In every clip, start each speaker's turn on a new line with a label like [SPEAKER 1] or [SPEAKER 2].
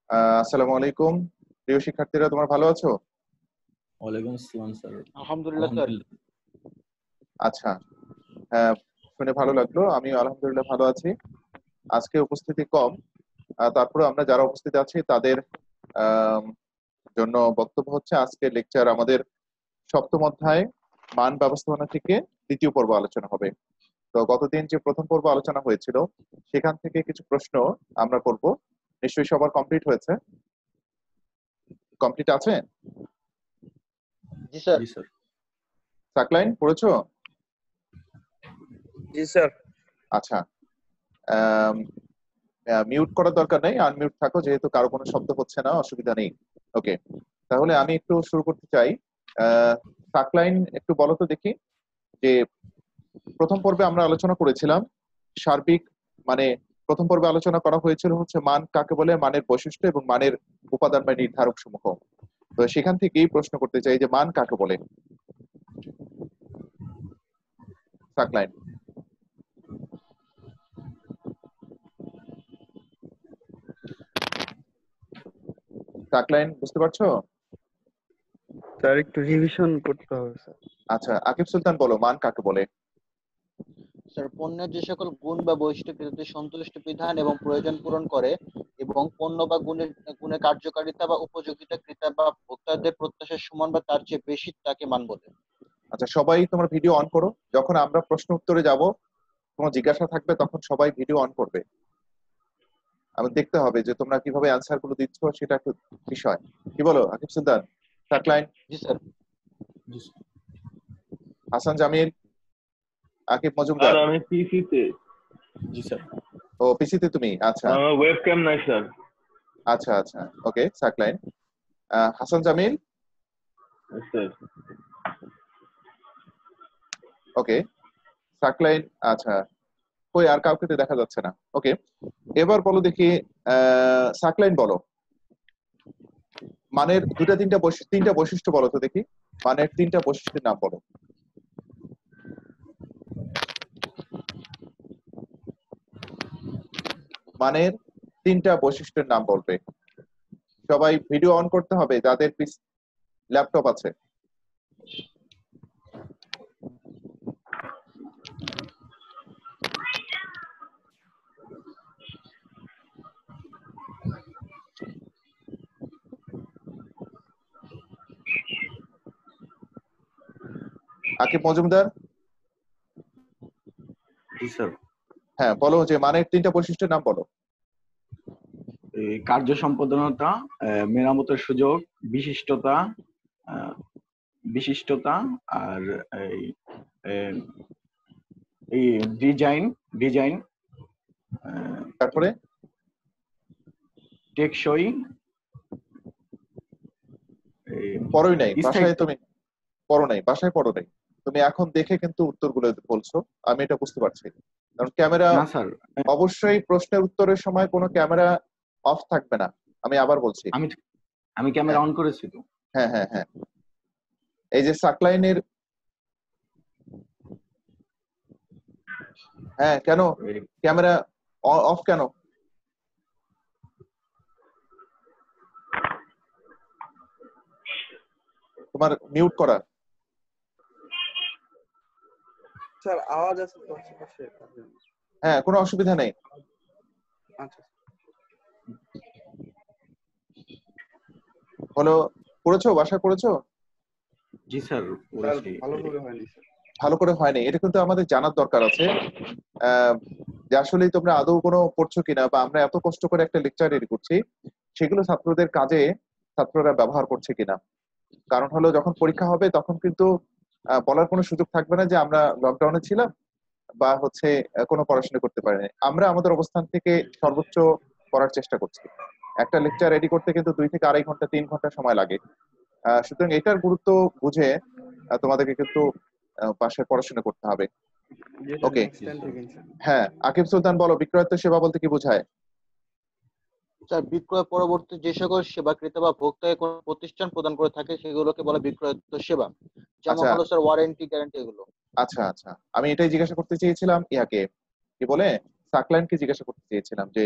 [SPEAKER 1] আসসালামু আলাইকুম। প্রিয় শিক্ষার্থীরা, তোমরা ভালো আছো?
[SPEAKER 2] ওয়ালাইকুম আসসালাম স্যার।
[SPEAKER 3] আলহামদুলিল্লাহ স্যার।
[SPEAKER 1] আচ্ছা, হ্যাঁ, শুনে ভালো লাগলো। আমি আলহামদুলিল্লাহ ভালো আছি। আজকে উপস্থিতি কম, তারপরে আমরা যারা উপস্থিত আছি তাদের আম, জন্য বক্তব্য হচ্ছে আজকের লেকচার আমাদের সপ্তম অধ্যায় মান ব্যবস্থাপনা থেকে দ্বিতীয় পর্ব আলোচনা হবে। তো গতদিন যে প্রথম পর্ব আলোচনা হয়েছিল সেখান থেকে কিছু প্রশ্ন আমরা করব। নিশ্চয়ই সবার কমপ্লিট হয়েছে? কমপ্লিট আছে?
[SPEAKER 3] জি স্যার।
[SPEAKER 2] জি স্যার।
[SPEAKER 1] সাকলাইন পড়েছো?
[SPEAKER 3] জি স্যার।
[SPEAKER 1] আচ্ছা, মিউট করার দরকার নেই, আনমিউট থাকো, যেহেতু কারো কোনো শব্দ হচ্ছে না, অসুবিধা নেই। ওকে, তাহলে আমি একটু শুরু করতে চাই। সাকলাইন একটু বলো তো দেখি, যে প্রথম পর্বে আমরা আলোচনা করেছিলাম সার্বিক, মানে প্রথম পর্বে আলোচনা করা হয়েছিল হচ্ছে মান কাকে বলে, মানের বৈশিষ্ট্য এবং মানের উপাদান বা নির্ধারক সমূহ। তো সেখান থেকেই প্রশ্ন করতে চাই যে মান কাকে বলে। সাকলাইন। সাকলাইন বুঝতে পারছো?
[SPEAKER 4] স্যার একটু রিভিশন করতে হবে স্যার।
[SPEAKER 1] আচ্ছা, আকিব সুলতান বলো মান কাকে বলে।
[SPEAKER 3] স্যার, পণ্যের যে সকল গুণ বা বৈশিষ্ট্য ক্রেতাদের সন্তুষ্ট বিধান এবং প্রয়োজন পূরণ করে এবং পণ্য বা গুণের কার্যকারিতা বা উপযোগিতা ক্রেতা বা ভোক্তাদের প্রত্যাশার সমান বা তার চেয়ে বেশি, তাকে মান বলে।
[SPEAKER 1] আচ্ছা, সবাই তোমার ভিডিও অন করো। যখন আমরা প্রশ্ন উত্তরে যাব, কোনো জিজ্ঞাসা থাকবে, তখন সবাই ভিডিও অন করবে। আমি দেখতে হবে যে তোমরা কিভাবে অ্যান্সার গুলো দিচ্ছ, সেটা একটু বিষয়। কি বলো আকিব সুলতান? সাকলাইন,
[SPEAKER 3] জি স্যার।
[SPEAKER 1] হাসান জামিল, আকিব
[SPEAKER 5] স্যার
[SPEAKER 1] মজুমদার।
[SPEAKER 5] আমি পিসিতে।
[SPEAKER 2] জি স্যার।
[SPEAKER 1] ও, পিসিতে তুমি? আচ্ছা
[SPEAKER 5] আমার ওয়েবক্যাম নাই স্যার।
[SPEAKER 1] আচ্ছা আচ্ছা, okay. Saqlain, Hasan Jamil,
[SPEAKER 5] sir
[SPEAKER 1] okay. Saqlain, আচ্ছা। কই আর কাউকে তো দেখা যাচ্ছে না। ওকে, এবার বলো দেখি, সাকলাইন বলো মানের তিনটা বৈশিষ্ট্য বলো তো দেখি। মানের তিনটা বৈশিষ্ট্যের নাম বলো। মানের তিনটা বৈশিষ্ট্যের নাম বলবে। সবাই ভিডিও অন করতে হবে যাদের ল্যাপটপ আছে। আকিব মজুমদার,
[SPEAKER 2] জি স্যার।
[SPEAKER 1] হ্যাঁ বলো যে মানের তিনটা বৈশিষ্ট্যের নাম বলো।
[SPEAKER 2] কার্য সম্পাদনতা, মেরামতের সুযোগ, বিশিষ্টতা, বিশিষ্টতা আর এই এই ডিজাইন,
[SPEAKER 1] তারপরে
[SPEAKER 2] টেকসই,
[SPEAKER 1] পড়োই নাই বাসায়,
[SPEAKER 2] স্থায়িত্ব।
[SPEAKER 1] তুমি পড়ো নাই বাসায়, পড়ো নাই তুমি, এখন দেখে কিন্তু উত্তরগুলো বলছো, আমি এটা বুঝতে পারছি। কারণ ক্যামেরা,
[SPEAKER 2] না স্যার,
[SPEAKER 1] অবশ্যই প্রশ্নের উত্তরের সময় কোনো ক্যামেরা অফ থাকবে না। আমি আবার বলছি।
[SPEAKER 2] আমি ক্যামেরা অন করেছি তো।
[SPEAKER 1] হ্যাঁ হ্যাঁ হ্যাঁ, এই যে সাকলাইনের, হ্যাঁ কেন ক্যামেরা অফ কেন? তোমার মিউট করা।
[SPEAKER 4] স্যার আওয়াজ আছে তো আশেপাশে।
[SPEAKER 1] হ্যাঁ, কোনো অসুবিধা নেই।
[SPEAKER 4] আচ্ছা
[SPEAKER 1] হলো, পড়েছো বাসায়, পড়েছো?
[SPEAKER 2] জি স্যার,
[SPEAKER 4] স্যার,
[SPEAKER 2] পড়েছি।
[SPEAKER 4] ভালো করে হয়নি স্যার।
[SPEAKER 1] ভালো করে হয়নি, এটা কিন্তু আমাদের জানার দরকার আছে। যে আসলে তোমরা আদৌ কোনো পড়ছো কিনা, বা আমরা এত কষ্ট করে একটা লেকচার রেডি করছি, সেগুলো ছাত্রদের কাজে ছাত্ররা ব্যবহার করছে কিনা। কারণ হলো যখন পরীক্ষা হবে তখন কিন্তু বলার কোনো সুযোগ থাকবে না যে আমরা লকডাউনে ছিলাম বা হচ্ছে কোনো পড়াশোনা করতে পারিনি। আমরা আমাদের অবস্থান থেকে সর্বোচ্চ করার চেষ্টা করছি। একটা লেকচার রেডি করতে কিন্তু 2 থেকে 2.5 ঘন্টা 3 ঘন্টা সময় লাগে। সুতরাং এটার গুরুত্ব বুঝে তোমাদেরকে কিন্তু বাসায় পড়াশোনা করতে হবে। ওকে, হ্যাঁ আকিব সুলতান বলো বিক্রয়ত্ব সেবা বলতে কি বোঝায়?
[SPEAKER 3] স্যার, বিক্রয় পরবর্তী যে সকল সেবা ক্রেতা বা ভোক্তাকে কোনো প্রতিষ্ঠান প্রদান করে থাকে সেগুলোকে বলে বিক্রয়োত্তর সেবা। যেমন
[SPEAKER 1] আচ্ছা
[SPEAKER 3] হলো স্যার ওয়ারেন্টি, গ্যারান্টি এগুলো।
[SPEAKER 1] আচ্ছা আচ্ছা, আমি এটাই জিজ্ঞাসা করতে চেয়েছিলাম। ইয়াকে কি বলে, সাকলাইনকে জিজ্ঞাসা করতে চেয়েছিলাম যে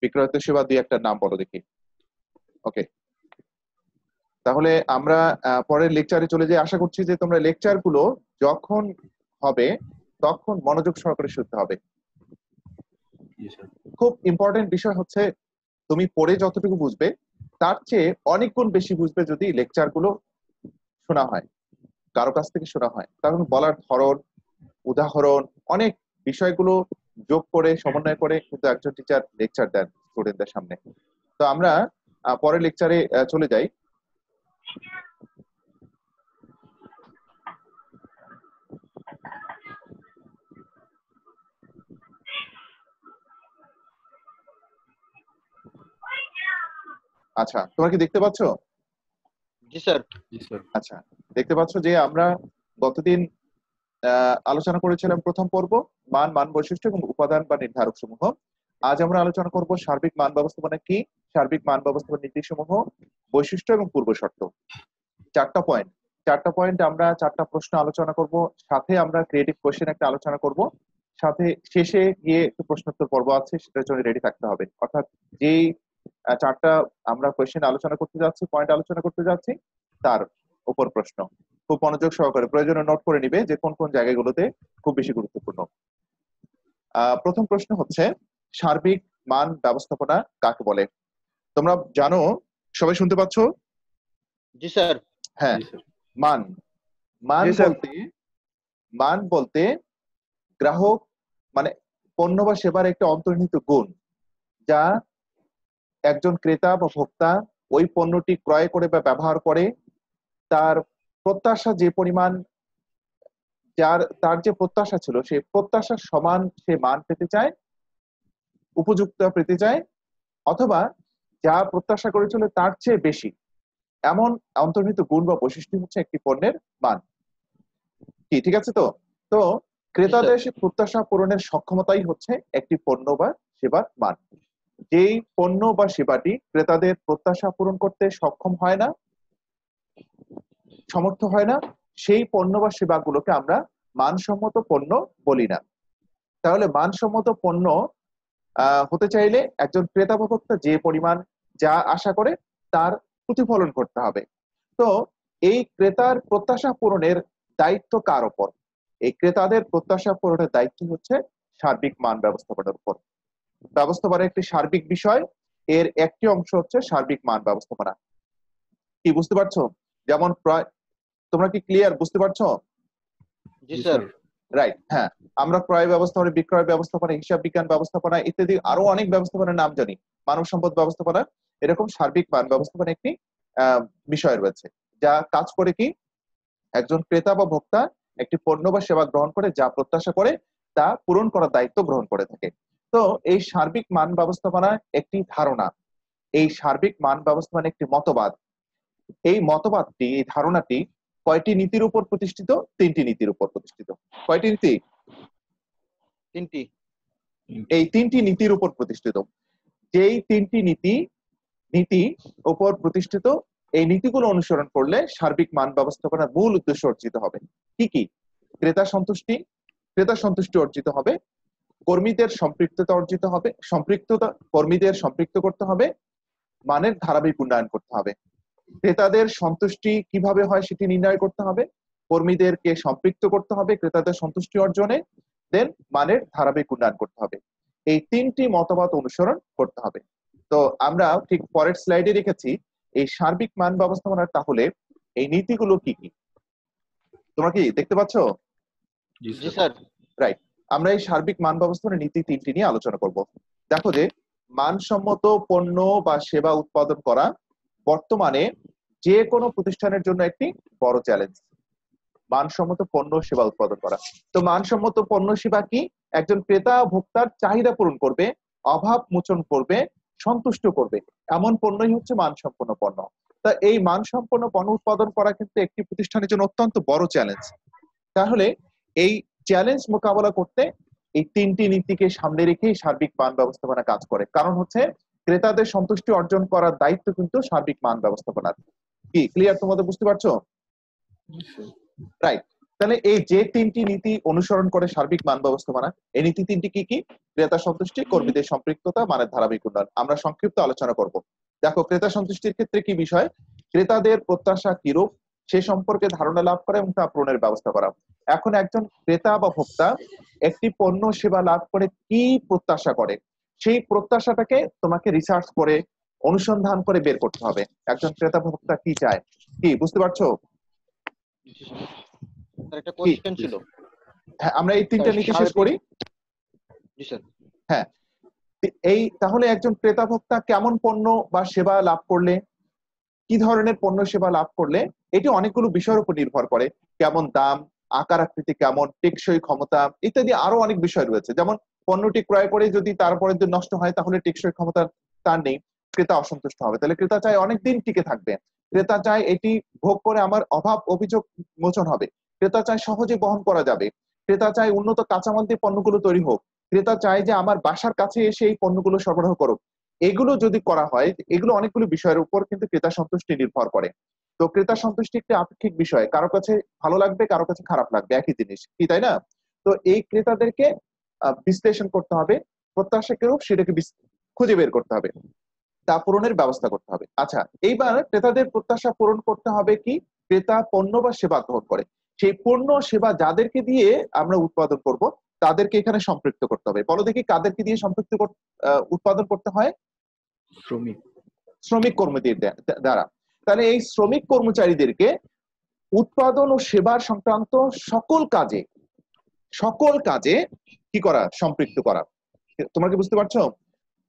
[SPEAKER 1] বিক্রয়ত্ব সেবা দুই একটা নাম বলো দেখি। ওকে, তাহলে আমরা পরের লেকচারে চলে যাই। আশা করছি যে তোমরা লেকচার গুলো যখন হবে তখন মনোযোগ সহকারে শুনতে হবে।
[SPEAKER 2] জি স্যার।
[SPEAKER 1] খুব ইম্পর্টেন্ট বিষয় হচ্ছে তুমি পড়ে যতটুকু বুঝবে তার চেয়ে অনেক গুণ বেশি বুঝবে যদি লেকচার গুলো শোনা হয়, কারো কাছ থেকে শোনা হয়। কারণ বলার ধরন, উদাহরণ, অনেক বিষয়গুলো যোগ করে সমন্বয় করে কিন্তু একজন টিচার লেকচার দেন স্টুডেন্টদের সামনে। তো আমরা পরের লেকচারে চলে যাই। আচ্ছা, তোমরা কি দেখতে পাচ্ছ?
[SPEAKER 3] জি স্যার।
[SPEAKER 2] জি স্যার।
[SPEAKER 1] আচ্ছা, দেখতে পাচ্ছ যে আমরা গতদিন আলোচনা করেছিলাম প্রথম পর্ব মান, মান বৈশিষ্ট্য এবং উপাদান বা নির্ধারক সমূহ। আজ আমরা আলোচনা করব সার্বিক মান ব্যবস্থাপনা কি, সার্বিক মান ব্যবস্থাপনার নীতি সমূহ, বৈশিষ্ট্য এবং পূর্ব শর্ত। চারটা পয়েন্ট আমরা চারটা প্রশ্ন আলোচনা করব, সাথে আমরা ক্রিয়েটিভ কোশ্চেন একটা আলোচনা করব, সাথে শেষে গিয়ে একটু প্রশ্নোত্তর পর্ব আছে, সেটার জন্য রেডি থাকতে হবে। অর্থাৎ যেই চারটা আমরা কোশ্চেন আলোচনা করতে যাচ্ছি, পয়েন্ট আলোচনা করতে যাচ্ছি, তার উপর প্রশ্ন খুব মনোযোগ সহকারে প্রয়োজনে নোট করে নিবে যে কোন কোন জায়গাগুলোতে খুব বেশি গুরুত্বপূর্ণ। প্রথম প্রশ্ন হচ্ছে সার্বিক মান ব্যবস্থাপনা কাকে বলে? তোমরা জানো, সবাই শুনতে পাচ্ছ?
[SPEAKER 3] জি স্যার।
[SPEAKER 1] হ্যাঁ,
[SPEAKER 2] জি স্যার।
[SPEAKER 1] মান মান
[SPEAKER 4] জি স্যার।
[SPEAKER 1] মান বলতে গ্রাহক মানে পণ্য বা সেবার একটা অন্তর্নিহিত গুণ, যা একজন ক্রেতা বা ভোক্তা ওই পণ্যটি ক্রয় করে বা ব্যবহার করে তার প্রত্যাশা যে পরিমাণ, তার যে প্রত্যাশা ছিল সেই প্রত্যাশার সমান সে মান পেতে চায়, উপযুক্ত পেতে চায়, অথবা যা প্রত্যাশা করেছিল তার চেয়ে বেশি, এমন অন্তর্নিহিত গুণ বা বৈশিষ্ট্য হচ্ছে একটি পণ্যের মান। কি ঠিক আছে? তো তো ক্রেতাদের সে প্রত্যাশা পূরণের সক্ষমতাই হচ্ছে একটি পণ্য বা সেবার মান। যেই পণ্য বা সেবাটি ক্রেতাদের প্রত্যাশা পূরণ করতে সক্ষম হয় না, সমর্থ হয় না, সেই পণ্য বা সেবাগুলোকে আমরা মানসম্মত পণ্য বলি না। তাহলে মানসম্মত পণ্য হতে চাইলে একজন ক্রেতা বা ভোক্তা যে পরিমাণ যা আশা করে তার প্রতিফলন করতে হবে। তো এই ক্রেতার প্রত্যাশা পূরণের দায়িত্ব কার উপর? এই ক্রেতাদের প্রত্যাশা পূরণের দায়িত্ব হচ্ছে সার্বিক মান ব্যবস্থাপনার উপর। ব্যবস্থাপনার একটি সার্বিক বিষয়, এর একটি অংশ হচ্ছে সার্বিক মান ব্যবস্থাপনা। কি বুঝতে পারছো? যেমন তোমরা কি ক্লিয়ার, বুঝতে পারছো?
[SPEAKER 3] জি
[SPEAKER 2] জি
[SPEAKER 3] স্যার।
[SPEAKER 2] স্যার।
[SPEAKER 1] রাইট, হ্যাঁ। আমরা ক্রয় ব্যবস্থাপনা, বিক্রয় ব্যবস্থাপনা, হিসাব বিজ্ঞান ব্যবস্থাপনা ইত্যাদি আরো অনেক ব্যবস্থাপনার নাম জানি, মানব সম্পদ ব্যবস্থাপনা, এরকম সার্বিক মান ব্যবস্থাপনা একটি বিষয় রয়েছে, যা কাজ করে কি একজন ক্রেতা বা ভোক্তা একটি পণ্য বা সেবা গ্রহণ করে যা প্রত্যাশা করে তা পূরণ করার দায়িত্ব গ্রহণ করে থাকে। তো এই সার্বিক মান ব্যবস্থাপনা একটি ধারণা, এই সার্বিক মান ব্যবস্থাপনা একটি মতবাদ। এই মতবাদটি, এই ধারণাটি কয়টি নীতির উপর প্রতিষ্ঠিত? তিনটি নীতির উপর প্রতিষ্ঠিত। কয়টি নীতি?
[SPEAKER 3] তিনটি।
[SPEAKER 1] এই তিনটি নীতির উপর প্রতিষ্ঠিত। যেই তিনটি নীতি উপর প্রতিষ্ঠিত, এই নীতিগুলো অনুসরণ করলে সার্বিক মান ব্যবস্থাপনার মূল উদ্দেশ্য অর্জিত হবে। কি কি? ক্রেতা সন্তুষ্টি অর্জিত হবে, কর্মীদের সম্পৃক্ততা অর্জিত হবে, কর্মীদের সম্পৃক্ত করতে হবে, মানের ধারাবাহিক উন্নয়ন করতে হবে। ক্রেতাদের সন্তুষ্টি কিভাবে হয় সেটি নির্ণয় করতে হবে, কর্মীদেরকে সম্পৃক্ত করতে হবে ক্রেতাদের সন্তুষ্টি অর্জনে, দেন মানের ধারাবাহিক উন্নয়ন করতে হবে। এই তিনটি মতবাদ অনুসরণ করতে হবে। তো আমরা ঠিক পরের স্লাইডে রেখেছি এই সার্বিক মান ব্যবস্থাপনার তাহলে এই নীতিগুলো কি কি, তোমরা কি দেখতে পাচ্ছ?
[SPEAKER 2] জি
[SPEAKER 3] জি
[SPEAKER 2] স্যার।
[SPEAKER 3] স্যার।
[SPEAKER 1] রাইট, আমরা এই সার্বিক মান ব্যবস্থাপনার নীতি তিনটি নিয়ে আলোচনা করব। দেখো যে মানসম্মত পণ্য বা সেবা উৎপাদন করা বর্তমানে যে কোনো প্রতিষ্ঠানের জন্য একটি বড় চ্যালেঞ্জ। মানসম্মত পণ্য সেবা উৎপাদন করা। তো মানসম্মত পণ্য সেবা কি? একজন ক্রেতা ভোক্তার চাহিদা পূরণ করবে, অভাব মোচন করবে, সন্তুষ্ট করবে, এমন পণ্যই হচ্ছে মানসম্পন্ন পণ্য। তা এই মানসম্পন্ন পণ্য উৎপাদন করা কিন্তু একটি প্রতিষ্ঠানের জন্য অত্যন্ত বড় চ্যালেঞ্জ। তাহলে এই চ্যালেঞ্জ মোকাবেলা করতে এই তিনটি নীতিকে সামনে রেখেই সার্বিক মান ব্যবস্থাপনা কাজ করে। কারণ হচ্ছে ক্রেতাদের সন্তুষ্টি অর্জন করার দায়িত্ব কিন্তু সার্বিক মান ব্যবস্থাপনার। কি ক্লিয়ার? তোমাদের বুঝতে পারছো? রাইট। তাহলে এই যে তিনটি নীতি অনুসরণ করে সার্বিক মান ব্যবস্থাপনা, এই নীতি তিনটি কি কি? ক্রেতা সন্তুষ্টি, কর্মীদের সম্পৃক্ততা, মানের ধারাবাহিক উন্নয়ন। আমরা সংক্ষিপ্ত আলোচনা করব। দেখো ক্রেতা সন্তুষ্টির ক্ষেত্রে কি বিষয়, ক্রেতাদের প্রত্যাশা কিরূপ সে সম্পর্কে ধারণা লাভ করা এবং তা পূরণের ব্যবস্থা করা। এখন একজন ক্রেতা বা ভোক্তা একটি পণ্য সেবা লাভ করে কি প্রত্যাশা করে, সেই প্রত্যাশাটাকে তোমাকে রিসার্চ করে অনুসন্ধান করে বের করতে হবে একজন ক্রেতা ভোক্তা কি চায়। কি বুঝতে পারছো?
[SPEAKER 3] জি স্যার। স্যার একটা কোশ্চেন ছিল।
[SPEAKER 1] হ্যাঁ, আমরা এই তিনটা
[SPEAKER 3] স্যার,
[SPEAKER 1] নীতি শেষ করি।
[SPEAKER 3] জি স্যার।
[SPEAKER 1] হ্যাঁ, এই তাহলে একজন ক্রেতা ভোক্তা কেমন পণ্য বা সেবা লাভ করলে, কি ধরনের পণ্য সেবা লাভ করলে, এটি অনেকগুলো বিষয়ের উপর নির্ভর করে। কেমন দাম, আকার আকৃতি কেমন, টেকসই ক্ষমতা ইত্যাদি আরো অনেক বিষয় রয়েছে। যেমন পণ্যটি ক্রয় করে যদি তারপরে যদি নষ্ট হয় তাহলে টেকসই ক্ষমতা তার নেই, ক্রেতা অসন্তুষ্ট হবে। তাহলে ক্রেতা চায় অনেকদিন টিকে থাকবে, ক্রেতা চায় এটি ভোগ করে আমার অভাব অভিযোগ মোচন হবে, ক্রেতা চায় সহজে বহন করা যাবে, ক্রেতা চায় উন্নত কাঁচামাল দিয়ে পণ্যগুলো তৈরি হোক, ক্রেতা চায় যে আমার বাসার কাছে এসে এই পণ্যগুলো সরবরাহ করুক। এগুলো যদি করা হয়, এগুলো অনেকগুলো বিষয়ের উপর কিন্তু ক্রেতা সন্তুষ্টি নির্ভর করে। তো ক্রেতা সন্তুষ্টি একটি আপেক্ষিক বিষয়, কারো কাছে ভালো লাগবে কারো কাছে খারাপ লাগবে, একই জিনিস কি, তাই না? তো এই ক্রেতাদেরকে বিশ্লেষণ করতে হবে, প্রত্যাশা কেউ সেটাকে খুঁজে বের করতে হবে, তা পূরণের ব্যবস্থা করতে হবে। আচ্ছা, এইবার ক্রেতাদের প্রত্যাশা পূরণ করতে হবে কি, ক্রেতা পণ্য বা সেবা গ্রহণ করে সেই পণ্য সেবা যাদেরকে দিয়ে আমরা উৎপাদন করব তাদেরকে এখানে সম্পৃক্ত করতে হবে। বলো দেখি কাদেরকে দিয়ে সম্পৃক্ত উৎপাদন করতে হয়?
[SPEAKER 2] শ্রমিক।
[SPEAKER 1] শ্রমিক কর্মীদের দ্বারা। তাহলে এই শ্রমিক কর্মচারীদেরকে উৎপাদন ও সেবার সংক্রান্ত সকল কাজে কি করা, সম্পৃক্ত করা। তোমরা কি বুঝতে পারছো?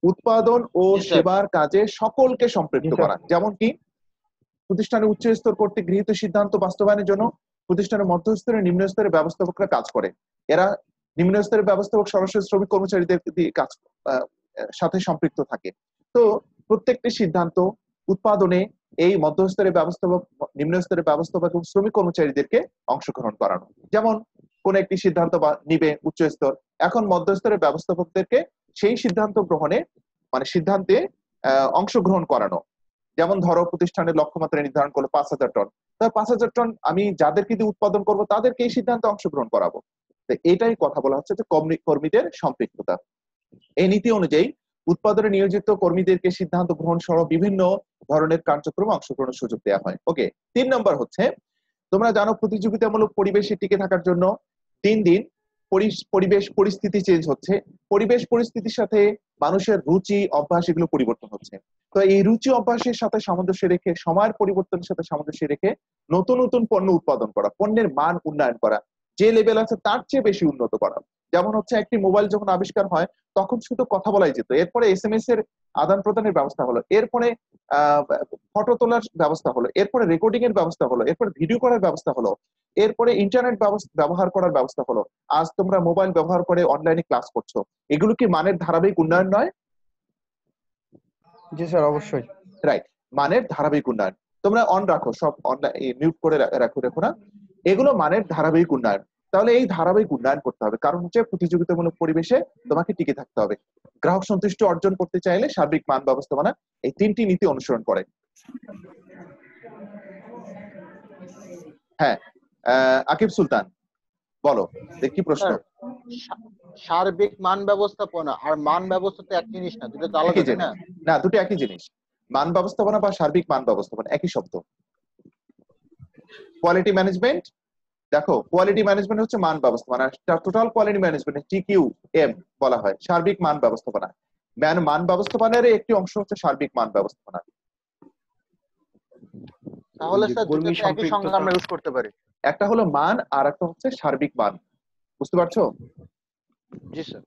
[SPEAKER 1] উৎপাদন ও
[SPEAKER 3] জি, স্যার।
[SPEAKER 1] সেবার কাজে সকলকে সম্পৃক্ত
[SPEAKER 4] জি, স্যার।
[SPEAKER 1] করা। যেমন কি প্রতিষ্ঠানের উচ্চ স্তর কর্তৃক গৃহীত সিদ্ধান্ত বাস্তবায়নের জন্য প্রতিষ্ঠানের মধ্যস্তরের নিম্ন স্তরের ব্যবস্থাপকরা কাজ করে। এরা নিম্ন স্তরের ব্যবস্থাপক সরাসরি শ্রমিক কর্মচারীদের কাজ সাথে সম্পৃক্ত থাকে। তো প্রত্যেকটি সিদ্ধান্ত উৎপাদনে এই মধ্যস্তরের ব্যবস্থাপক, নিম্ন স্তরের ব্যবস্থাপক এবং শ্রমিক কর্মচারীদেরকে অংশগ্রহণ করানো। যেমন কোন একটি সিদ্ধান্ত নিবে উচ্চ স্তর, এখন মধ্যস্তরের ব্যবস্থাপকদেরকে সেই সিদ্ধান্ত গ্রহণে মানে সিদ্ধান্তে অংশগ্রহণ করানো। যেমন ধরো প্রতিষ্ঠানের লক্ষ্যমাত্রা নির্ধারণ করলো 5,000 টন, তাহলে 5,000 টন আমি যাদেরকে দিয়ে উৎপাদন করব তাদেরকে এই সিদ্ধান্তে অংশগ্রহণ করাবো। তো এটাই কথা বলা হচ্ছে যে কর্মীদের সম্পৃক্ততা। এই নীতি অনুযায়ী উৎপাদনে নিয়োজিত কর্মীদেরকে সিদ্ধান্ত গ্রহণ সহ বিভিন্ন ধরনের কার্যক্রমে অংশগ্রহণের সুযোগ দেওয়া হয়। ওকে, 3 নম্বর হচ্ছে, তোমরা জানো প্রতিযোগিতামূলক পরিবেশে টিকে থাকার জন্য দিন দিন পরিবেশ পরিস্থিতি চেঞ্জ হচ্ছে, পরিবেশ পরিস্থিতির সাথে মানুষের রুচি অভ্যাস এগুলো পরিবর্তন হচ্ছে। তো এই রুচি অভ্যাসের সাথে সামঞ্জস্য রেখে, সময়ের পরিবর্তনের সাথে সামঞ্জস্য রেখে নতুন নতুন পণ্য উৎপাদন করা, পণ্যের মান উন্নয়ন করা, যে লেভেল আছে তার চেয়ে বেশি উন্নত করা। যেমন হচ্ছে একটি মোবাইল যখন আবিষ্কার হয় তখন শুধু কথা বলাই যেত, এরপরে SMS এর আদান প্রদানের ব্যবস্থা হলো, এরপরে ফটো তোলার ব্যবস্থা হলো, এরপরে রেকর্ডিং এর ব্যবস্থা হলো, এরপরে ভিডিও করার ব্যবস্থা হলো, এরপরে ইন্টারনেট ব্যবহার করার ব্যবস্থা হলো। আজ তোমরা মোবাইল ব্যবহার করে অনলাইনে ক্লাস করছো, এগুলো কি মানের ধারাবাহিক উন্নয়ন নয়?
[SPEAKER 4] জি স্যার, অবশ্যই।
[SPEAKER 1] রাইট, মানের ধারাবাহিক উন্নয়ন। তোমরা অন রাখো, সব অনলাইন মিউট করে রেখো না, এগুলো মানের ধারাবাহিক উন্নয়ন। তাহলে এই ধারাবাহিক উন্নয়ন করতে হবে, কারণ হচ্ছে প্রতিযোগিতামূলক পরিবেশে তোমাকে টিকে থাকতে হবে। গ্রাহক সন্তুষ্টি অর্জন করতে চাইলে সার্বিক মান ব্যবস্থাপনা এই 3টি নীতি অনুসরণ করে। হ্যাঁ, আকিব সুলতান বলো, দেখি প্রশ্ন।
[SPEAKER 3] সার্বিক মান ব্যবস্থাপনা আর মান ব্যবস্থা তো এক জিনিস না, দুটো তো আলাদা,
[SPEAKER 1] একই
[SPEAKER 3] তাই না?
[SPEAKER 1] জিনিস না, দুটো একই জিনিস। মান ব্যবস্থাপনা বা সার্বিক মান ব্যবস্থাপনা একই শব্দ। কোয়ালিটি ম্যানেজমেন্ট, দেখো কোয়ালিটি ম্যানেজমেন্ট হচ্ছে মান ব্যবস্থাপনা, টোটাল কোয়ালিটি ম্যানেজমেন্ট TQM বলা হয় সার্বিক মান ব্যবস্থাপনা। মান ব্যবস্থাপনার একটি অংশ হচ্ছে সার্বিক মান ব্যবস্থাপনা।
[SPEAKER 3] তাহলে স্যার দুটো
[SPEAKER 2] কর্মী
[SPEAKER 3] তো একই সংজ্ঞা আমরা ইউজ করতে পারি।
[SPEAKER 1] একটা হলো মান আর একটা হচ্ছে সার্বিক মান, বুঝতে পারছো?
[SPEAKER 3] জি স্যার।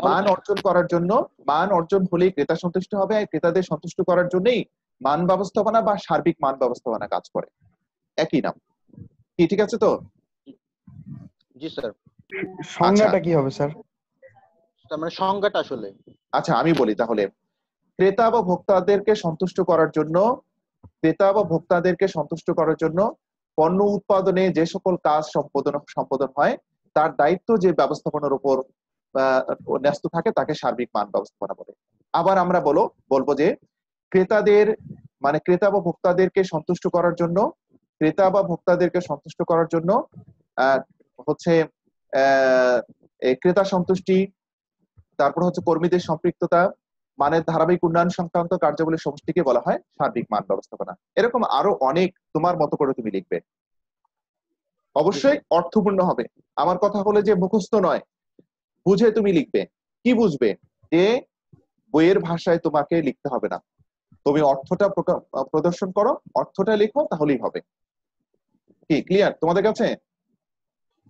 [SPEAKER 1] মান অর্জন করার জন্য, মান অর্জন হলেই ক্রেতা সন্তুষ্ট হবে, আর ক্রেতাদের সন্তুষ্ট করার জন্যই মান ব্যবস্থাপনা বা সার্বিক মান ব্যবস্থাপনা কাজ করে, একই নাম। কি ঠিক আছে তো?
[SPEAKER 3] জি স্যার।
[SPEAKER 4] সংজ্ঞাটা কি হবে স্যার?
[SPEAKER 3] তার মানে সংজ্ঞাটা আসলে,
[SPEAKER 1] আচ্ছা আমি বলি তাহলে। ক্রেতা বা ভোক্তাদেরকে সন্তুষ্ট করার জন্য পণ্য উৎপাদনে যে সকল কাজ সম্পাদন হয় তার দায়িত্ব যে ব্যবস্থাপনার উপর ন্যস্ত থাকে তাকে সার্বিক মান ব্যবস্থাপনা বলে। আবার আমরা বলবো যে ক্রেতা বা ভোক্তাদেরকে সন্তুষ্ট করার জন্য হচ্ছে ক্রেতা সন্তুষ্টি, তারপর হচ্ছে কর্মীদের সম্পৃক্ততা, মানের ধারাবাহিক উন্নয়ন সংক্রান্ত কার্যাবলীর সমষ্টিকে বলা হয় সার্বিক মান ব্যবস্থাপনা। এরকম আরো অনেক তোমার মতো করে তুমি লিখবে, অবশ্যই অর্থপূর্ণ হবে। আমার কথা হলো যে মুখস্থ নয়, বুঝে তুমি লিখবে। কি বুঝবে? যে বইয়ের ভাষায় তোমাকে লিখতে হবে না, তুমি অর্থটা প্রদর্শন করো, অর্থটা লিখো, তাহলেই হবে। কি ক্লিয়ার তোমাদের কাছে?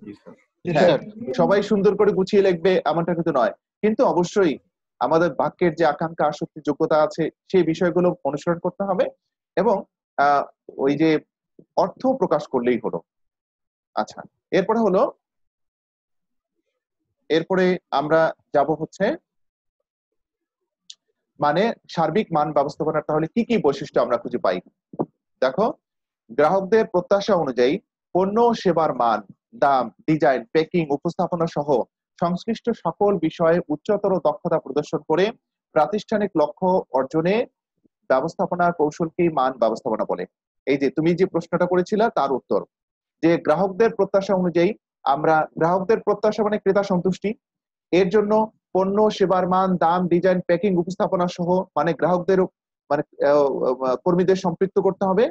[SPEAKER 2] জি স্যার।
[SPEAKER 1] হ্যাঁ,
[SPEAKER 3] স্যার
[SPEAKER 1] সবাই সুন্দর করে গুছিয়ে লিখবে এমনটা কিন্তু নয়, কিন্তু অবশ্যই আমাদের বাক্যের যে আকাঙ্ক্ষা আসক্তি যোগ্যতা আছে সেই বিষয়গুলো অনুসরণ করতে হবে, এবং ওই যে অর্থ প্রকাশ করলেই হলো। আচ্ছা, এরপরে হলো, এরপরে আমরা যাব হচ্ছে মানে সার্বিক মান ব্যবস্থাপনার তাহলে কি কি বৈশিষ্ট্য আমরা খুঁজে পাই। দেখো, গ্রাহকদের প্রত্যাশা অনুযায়ী পণ্য ও সেবার মান, দাম, ডিজাইন, প্যাকিং, উপস্থাপনা সহ সংশ্লিষ্ট সকল বিষয়ে উচ্চতর দক্ষতা প্রদর্শন করে প্রাতিষ্ঠানিক লক্ষ্য অর্জনে ব্যবস্থাপনা কৌশলকেই মান ব্যবস্থাপনা বলে। এই যে তুমি যে প্রশ্নটা করেছিলে তার উত্তর, যে গ্রাহকদের প্রত্যাশা অনুযায়ী, আমরা গ্রাহকদের প্রত্যাশা মানে ক্রেতা সন্তুষ্টি, এর জন্য পণ্য সেবার মান, দাম, ডিজাইন, প্যাকিং, উপস্থাপনা সহ মানে গ্রাহকদের মানে কর্মীদের সম্পৃক্ত করতে হবে,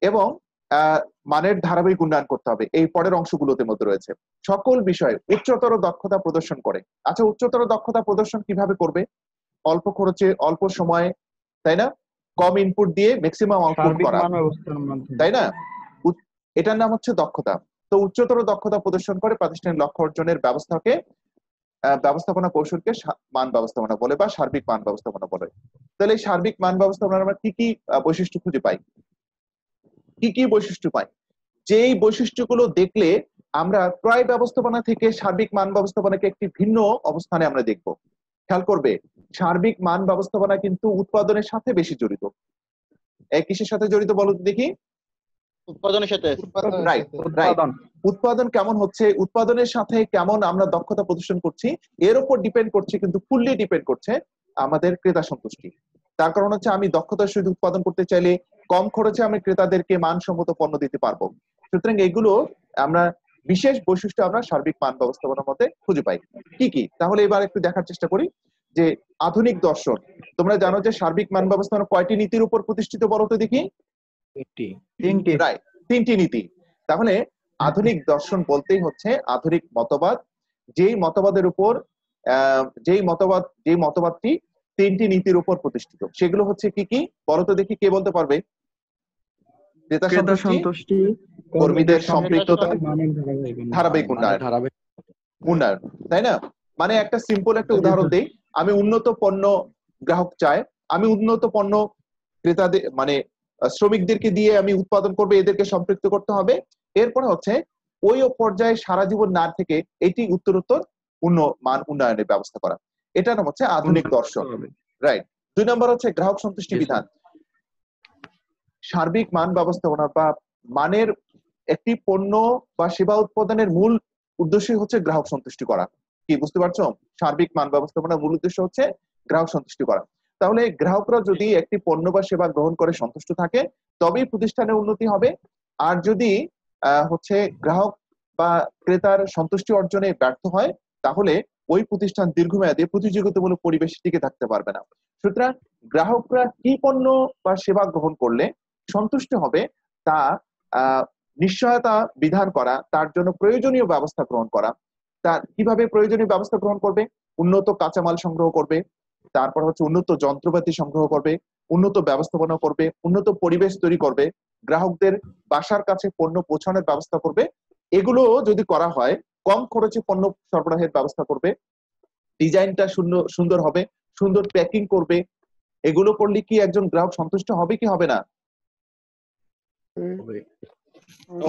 [SPEAKER 1] এবং মানের ধারাবাহিক উন্নয়ন করতে হবে। এই পরের অংশগুলোতে মধ্যে রয়েছে সকল বিষয়ে উচ্চতর দক্ষতা প্রদর্শন করে। আচ্ছা, উচ্চতর দক্ষতা প্রদর্শন কিভাবে করবে? অল্প খরচে, অল্প সময়ে, তাই না? কম ইনপুট দিয়ে ম্যাক্সিমাম আউটপুট
[SPEAKER 4] সার্বিক
[SPEAKER 1] করা,
[SPEAKER 4] মান ব্যবস্থার মাধ্যমে।
[SPEAKER 1] তাই না? এটার নাম হচ্ছে দক্ষতা। তো উচ্চতর দক্ষতা প্রদর্শন করে প্রাতিষ্ঠানিক লক্ষ্য অর্জনের ব্যবস্থাপনা কৌশলকে মান ব্যবস্থাপনা বলে বা সার্বিক মান ব্যবস্থাপনা বলে। তাহলে এই সার্বিক মান ব্যবস্থাপনার আমরা কি কি বৈশিষ্ট্য খুঁজে পাই? কি কি বৈশিষ্ট্য পাই? যেই বৈশিষ্ট্যগুলো দেখলে আমরা ক্রয় ব্যবস্থাপনা থেকে সার্বিক মান ব্যবস্থাপনাকে একটি ভিন্ন অবস্থানে আমরা দেখব। খেয়াল করবে, সার্বিক মান ব্যবস্থাপনা কিন্তু উৎপাদনের সাথে বেশি জড়িত। কিসের সাথে জড়িত বলো তো দেখি?
[SPEAKER 3] উৎপাদনের সাথে।
[SPEAKER 1] Right, right.
[SPEAKER 4] উৎপাদন।
[SPEAKER 1] উৎপাদন কেমন হচ্ছে, উৎপাদনের সাথে কেমন আমরা দক্ষতা প্রদর্শন করছি, এর উপর ডিপেন্ড করছে, কিন্তু ফুললি ডিপেন্ড করছে আমাদের ক্রেতা সন্তুষ্টি। তার কারণ হচ্ছে আমি দক্ষতার সহিত উৎপাদন করতে চাইলে কম খরচে আমি ক্রেতাদেরকে মানসম্মত পণ্য দিতে পারবো। সুতরাং এগুলো আমরা বিশেষ বৈশিষ্ট্য আমরা সার্বিক মান ব্যবস্থাপনার মধ্যে খুঁজে পাই। কি কি তাহলে এবার একটু দেখার চেষ্টা করি। যে আধুনিক দর্শন, তোমরা জানো যে সার্বিক মান ব্যবস্থাপনা কয়টি নীতির উপর প্রতিষ্ঠিত বলো তো দেখি?
[SPEAKER 4] তিনটি।
[SPEAKER 1] রাইট, তিনটি নীতি। তাহলে আধুনিক দর্শন বলতেই হচ্ছে আধুনিক মতবাদ, যেই মতবাদের উপর যেই মতবাদটি তিনটি নীতির উপর প্রতিষ্ঠিত। সেগুলো হচ্ছে কি কি বলো তো দেখি, কে বলতে পারবে? ক্রেতা
[SPEAKER 4] ক্রেতা
[SPEAKER 1] সন্তুষ্টি,
[SPEAKER 4] সন্তুষ্টি,
[SPEAKER 1] কর্মীদের সম্পৃক্ততা,
[SPEAKER 4] মানের ধারাবাহিক উন্নয়ন।
[SPEAKER 1] ধারাবাহিক উন্নয়ন, উন্নয়ন, তাই না? মানে একটা সিম্পল একটা উদাহরণ দেই, আমি উন্নত পণ্য গ্রাহক চায়, আমি উন্নত পণ্য ক্রেতাদের মানে শ্রমিকদেরকে দিয়ে আমি উৎপাদন করবো, এদেরকে সম্পৃক্ত করতে হবে। এরপরে হচ্ছে ওই পর্যায়ে সারা জীবন না থেকে এটি উত্তরোত্তর মান উন্নয়নের ব্যবস্থা করা। এটা নাম হচ্ছে আধুনিক দর্শন। রাইট। 2 নম্বর হচ্ছে গ্রাহক সন্তুষ্টি বিধান। সার্বিক মান ব্যবস্থাপনা বা মানের একটি পণ্য বা সেবা উৎপাদনের মূল উদ্দেশ্যই হচ্ছে গ্রাহক সন্তুষ্টি করা। কি বুঝতে পারছো? সার্বিক মান ব্যবস্থাপনার মূল উদ্দেশ্য হচ্ছে গ্রাহক সন্তুষ্টি করা। তাহলে গ্রাহকরা যদি একটি পণ্য বা সেবা গ্রহণ করে সন্তুষ্ট থাকে, তবেই প্রতিষ্ঠানের উন্নতি হবে। আর যদি হচ্ছে গ্রাহক বা ক্রেতার সন্তুষ্টি অর্জনে ব্যর্থ হয়, তাহলে ওই প্রতিষ্ঠান দীর্ঘমেয়াদে প্রতিযোগিতামূলক পরিবেশে টিকে থাকতে পারবে না। সুতরাং গ্রাহকরা কি পণ্য বা সেবা গ্রহণ করলে সন্তুষ্ট হবে তা নিশ্চয়তা বিধান করা, তার জন্য প্রয়োজনীয় ব্যবস্থা গ্রহণ করা। তার কিভাবে প্রয়োজনীয় ব্যবস্থা গ্রহণ করবে? উন্নত কাঁচামাল সংগ্রহ করবে, তারপর হচ্ছে উন্নত যন্ত্রপাতি সংগ্রহ করবে, উন্নত ব্যবস্থাপনা করবে, উন্নত পরিবেশ তৈরি করবে, গ্রাহকদের বাসার কাছে পণ্য পৌঁছানোর ব্যবস্থা করবে। এগুলো যদি করা হয়, কম খরচে পণ্য সরবরাহের ব্যবস্থা করবে, ডিজাইনটা সুন্দর হবে, সুন্দর প্যাকিং করবে। এগুলো করলে কি একজন গ্রাহক সন্তুষ্ট হবে কি হবে না?